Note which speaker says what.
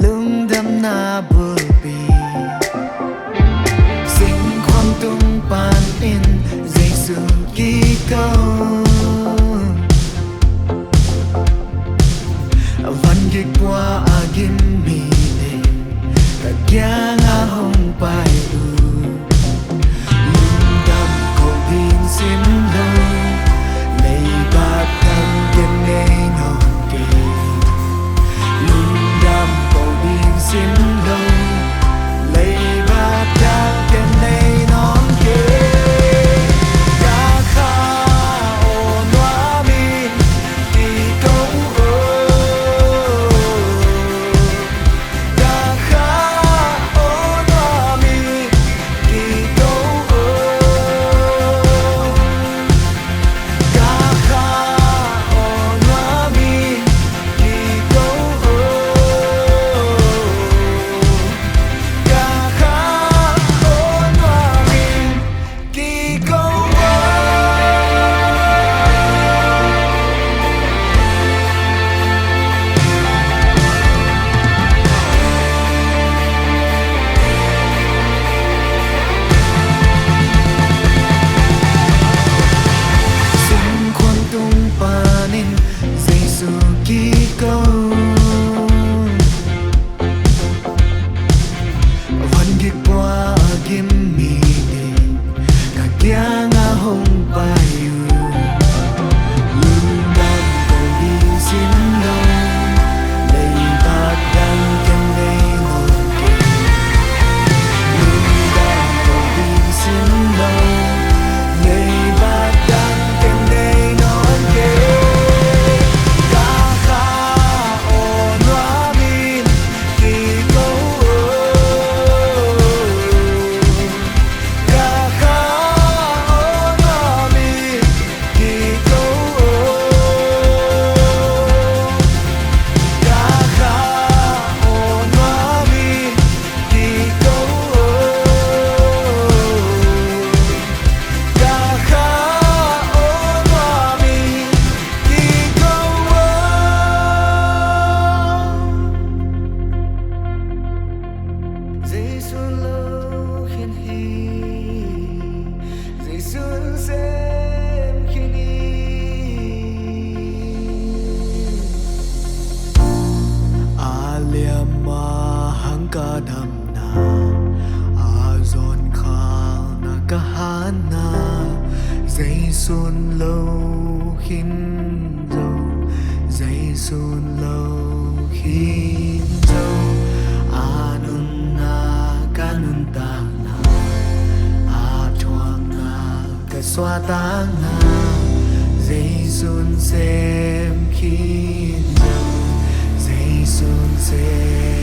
Speaker 1: ลุงดำนาบุปีสิ่งความตุงปานอินใจสุกีเก้าวันกิกว่าอากิมมีเนกะแกงอาหงไปลุงดำคงดินสิ้นลงในบาดทำกันในนองเกลุงดำคงดินสิ้นลงในบาดทำกันในนองเกกาคาโอนวามีที่กงโอกาคาโอนวามีที่กงโอกาคาโอนวามีที่กงโอกาคาโอนวามีที่กงโอ สิ่งควรตุงปานินใจสุกีเก้าวันกิกว่ากิมมีเดกะเกียงอาหงไปอยู่ลุงดำก็ดีสิ้นลงในบาดดังกันในโลกเกลุงดำก็ดีสิ้นลงในบาดดังกันในนอนเกกาคาโอนวามีที่โกกาคาโอนวามีที่โกกาคาโอนวามีที่โกกาคาโอนวามีที่โกGiêsu lâu khiến hi Giêsu xem khiến hi Alia ma hang ka dam na Azon khang na kahana Giêsu lâu khiến dâu Giêsu lâu khiến dâu Anun na kanun ta na Atuang na kaswata na Giêsu xem khiến dâu Giêsu xem